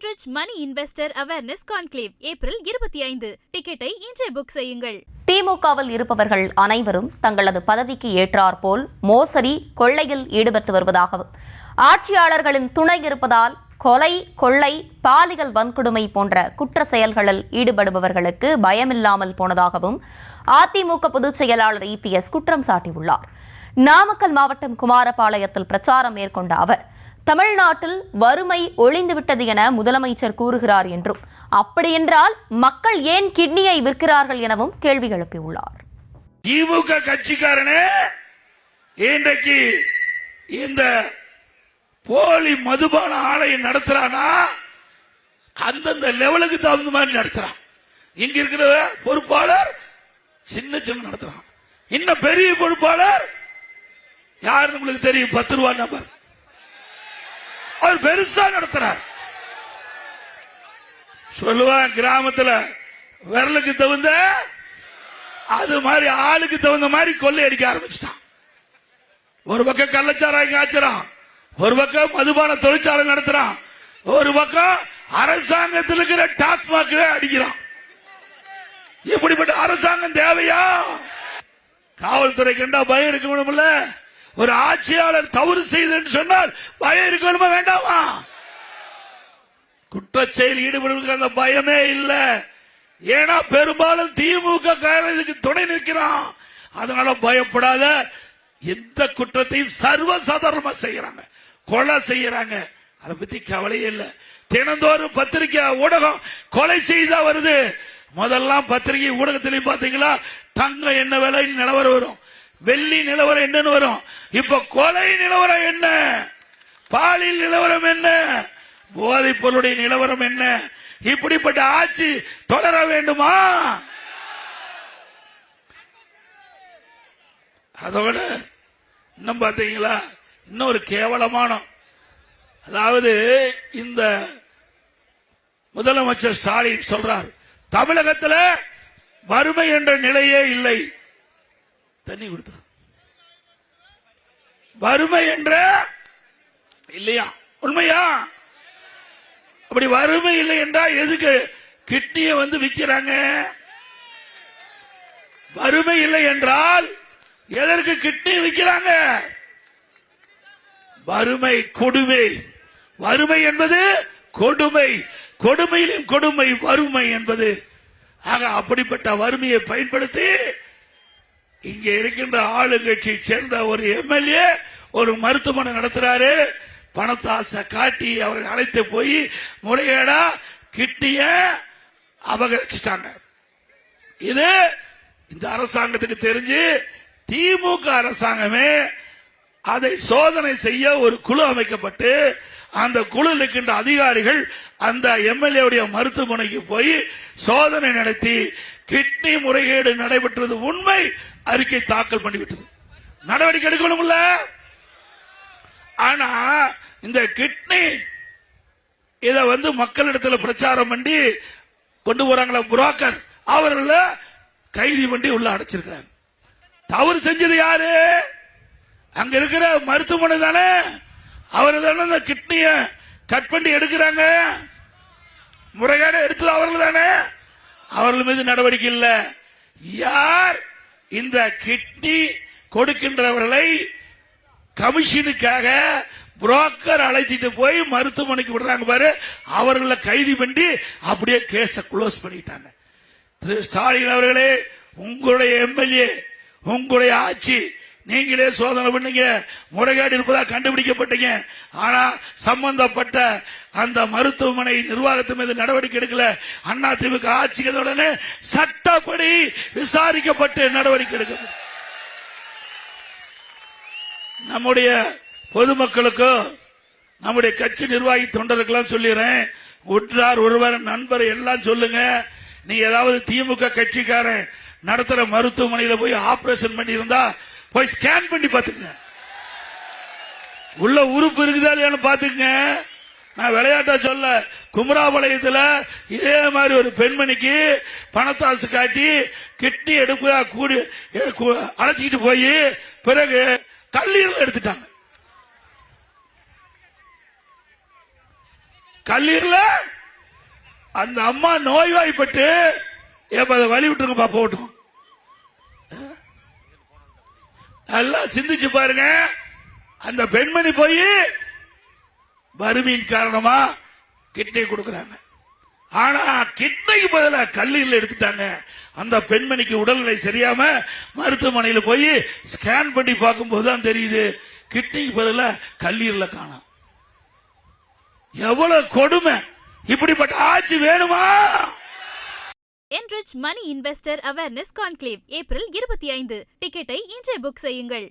Sunrich Money Investor Awareness Conclave April 25. டிக்கெட்டை இன்றே book செய்யுங்கள். திமுகவில் இருப்பவர்கள் அனைவரும் தங்களது பதவிக்கு ஏற்றாற்போல் மோசடி, கொள்ளையில் ஈடுபட்டு வருவதாகவும், ஆட்சியாளர்களின் துணை இருப்பதால் கொலை, கொள்ளை, பாலியல் வன்கொடுமை போன்ற குற்ற செயல்களில் ஈடுபடுபவர்களுக்கு பயமில்லாமல் போனதாகவும் அதிமுக பொதுச் செயலாளர் EPS குற்றம் சாட்டியுள்ளார். நாமக்கல் மாவட்டம் குமாரபாளையத்தில் பிரச்சாரம் மேற்கொண்ட அவர், தமிழ்நாட்டில் வறுமை ஒழிந்துவிட்டது என முதலமைச்சர் கூறுகிறார் என்றும், அப்படியென்றால் மக்கள் ஏன் கிட்னியை விற்கிறார்கள் எனவும் கேள்வி எழுப்பியுள்ளார். திமுக கட்சிக்காரனே இன்றைக்கு இந்த போலி மதுபான ஆலையை நடத்துறானா, அந்தந்த லெவலுக்கு தகுந்த மாதிரி நடத்துறான். இங்க இருக்கிற பொறுப்பாளர் சின்ன சின்ன நடத்துறான். இன்னும் பெரிய பொறுப்பாளர் யாருன்னு உங்களுக்கு தெரியும், 10 ரூபா நபர், அவர் பெருசா நடத்துறார். சொல்லுவான், கிராமத்துல விரலுக்கு தகுந்த அது மாதிரி ஆளுக்கு தகுந்த மாதிரி கொள்ளை அடிக்க ஆரம்பிச்சுட்டான். ஒரு பக்கம் கள்ளச்சாராயம் காய்ச்சறான், ஒரு பக்கம் மதுபான தொழிற்சாலை நடத்துறான், ஒரு பக்கம் அரசாங்கத்தில் இருக்கிற டாஸ்மாக் அடிக்கிறான். இப்படிப்பட்ட அரசாங்கம் தேவையா? காவல்துறை கண்டா பயம் இருக்கணும்ல. ஒரு ஆட்சியாளர் தவறு செய்து சொன்னால் பயம் இருக்கணுமா வேண்டாமா? குற்றச்செயல் ஈடுபடுவதற்கு அந்த பயமே இல்ல. ஏன்னா பெரும்பாலும் திமுக இதுக்கு துணை நிற்கிறான். அதனால பயப்படாத. எந்த குற்றத்தையும் சர்வசாதாரணமா செய்யறாங்க, கொலை செய்யறாங்க, அதை பத்தி கவலையே இல்ல. தினந்தோறும் பத்திரிகை ஊடகம் கொலை செய்தா வருது. முதல்லாம் பத்திரிகை ஊடகத்திலையும் பாத்தீங்களா, தங்கம் என்ன விலை நிலவரம் வரும், வெள்ளி நிலவரம் என்னன்னு வரும். இப்ப கொலை நிலவரம் என்ன, பாலியல் நிலவரம் என்ன, போதைப் பொருளுடைய நிலவரம் என்ன? இப்படிப்பட்ட ஆட்சி தொடர வேண்டுமா? அதோட இன்னும் பாத்தீங்களா, இன்னொரு கேவலமான, அதாவது இந்த முதலமைச்சர் ஸ்டாலின் சொல்றார், தமிழகத்தில் வறுமை என்ற நிலையே இல்லை. தண்ணி கொடுத்து வறுமை என்ற இல்லையா? உண்மையா? அப்படி வறுமை இல்லை என்றால் எதுக்கு கிட்னியை வந்து விற்கிறாங்க? வறுமை இல்லை என்றால் எதற்கு கிட்னி விற்கிறாங்க? வறுமை கொடுமை. வறுமை என்பது கொடுமை, கொடுமையிலும் கொடுமை வறுமை என்பது. ஆக அப்படிப்பட்ட வறுமையை பயன்படுத்தி இங்க இருக்கின்ற ஆளுங்கட்சியை சேர்ந்த ஒரு MLA ஒரு மருத்துவமனை நடத்துறாரு. பணத்தாசை காட்டி அவரை அழைத்து போய் முறைகேடா கிட்னிய அபகரிச்சுட்டாங்க. இது இந்த அரசாங்கத்துக்கு தெரிஞ்சு திமுக அரசாங்கமே அதை சோதனை செய்ய ஒரு குழு அமைக்கப்பட்டு, அந்த குழு இருக்கின்ற அதிகாரிகள் அந்த MLA உடைய மருத்துவமனைக்கு போய் சோதனை நடத்தி கிட்னி முறைகேடு நடைபெற்றது உண்மை அறிக்கை தாக்கல் பண்ணிவிட்டது. நடவடிக்கை எடுக்கணும்ல. ஆனா இந்த கிட்னி இத வந்து மக்களிடத்தில் பிரச்சாரம் பண்ணி கொண்டு போறாங்களா புரோக்கர், அவர்கள கைதி பண்ணி உள்ள அடைச்சிருக்காங்க. தவறு செஞ்சது யாரு? அங்க இருக்கிற மருத்துவமனை தானே. அவர் தானே இந்த கிட்னிய கட் பண்ணி எடுக்கிறாங்க. முறைகேடு எடுத்தது அவர்கள் தானே. அவர்கள் மீது நடவடிக்கை இல்ல. யார் இந்த கிட்னி கொடுக்கின்றவர்களை கமிஷனுக்காக புரோக்கர் அழைச்சிட்டு போய் மருத்துவமனைக்கு விடுறாங்க பாரு, அவர்களை கைது பண்ணி அப்படியே கேஸ க்ளோஸ் பண்ணிட்டாங்க. திரு ஸ்டாலின் அவர்களே, உங்களுடைய MLA, உங்களுடைய ஆட்சி, நீங்களே சோதனை பண்ணீங்க, முறைகேடு இருப்பதா கண்டுபிடிக்கப்பட்டீங்க. ஆனா சம்பந்தப்பட்ட அந்த மருத்துவமனை நிர்வாகத்தின் மீது நடவடிக்கை எடுக்கல. அதிமுக ஆட்சிக்கு உடனே சட்டப்படி விசாரிக்கப்பட்டு நடவடிக்கை எடுக்க. நம்முடைய பொதுமக்களுக்கும் நம்முடைய கட்சி நிர்வாகி தொண்டர்களுக்கெல்லாம் சொல்லிடுறேன், உற்றார் ஒருவர் நண்பர் எல்லாம் சொல்லுங்க, நீ ஏதாவது திமுக கட்சிக்காரன் நடத்துற மருத்துவமனையில போய் ஆபரேஷன் பண்ணி இருந்தா போய் ஸ்கேன் பண்ணி பாத்துக்கங்க, உள்ள உறுப்பு இருக்குதா இல்லையான்னு பாத்துக்கங்க. நான் விளையாட்டா சொல்ல, குமராபாளையத்தில் இதே மாதிரி ஒரு பெண்மணிக்கு பணத்தாசு காட்டி கிட்னி எடுப்பதா கூடி அழைச்சிக்கிட்டு போய் பிறகு கல்லீரல் எடுத்துட்டாங்க. கல்லீரல அந்த அம்மா நோய்வாய்ப்பட்டு அதை வழி விட்டுருங்கப்பா போட்டும். நல்லா சிந்திச்சு பாருங்க. அந்த பெண்மணி போய் வறுமையின் காரணமா கிட்னி கொடுக்கறாங்க. ஆனா கிட்னிக்கு பதிலா கல்லீரல் எடுத்துட்டாங்க. அந்த பெண்மணிக்கு உடல்நிலை சரியாம மருத்துவமனையில் போய் ஸ்கேன் பண்ணி பார்க்கும் போதுதான் தெரியுது கிட்னிக்கு பதிலா கல்லீரல காணோம். எவ்வளவு கொடுமை! இப்படிப்பட்ட ஆட்சி வேணுமா? Enrich money investor awareness conclave April 25. டிக்கெட்டை இன்றே புக் செய்யுங்கள்.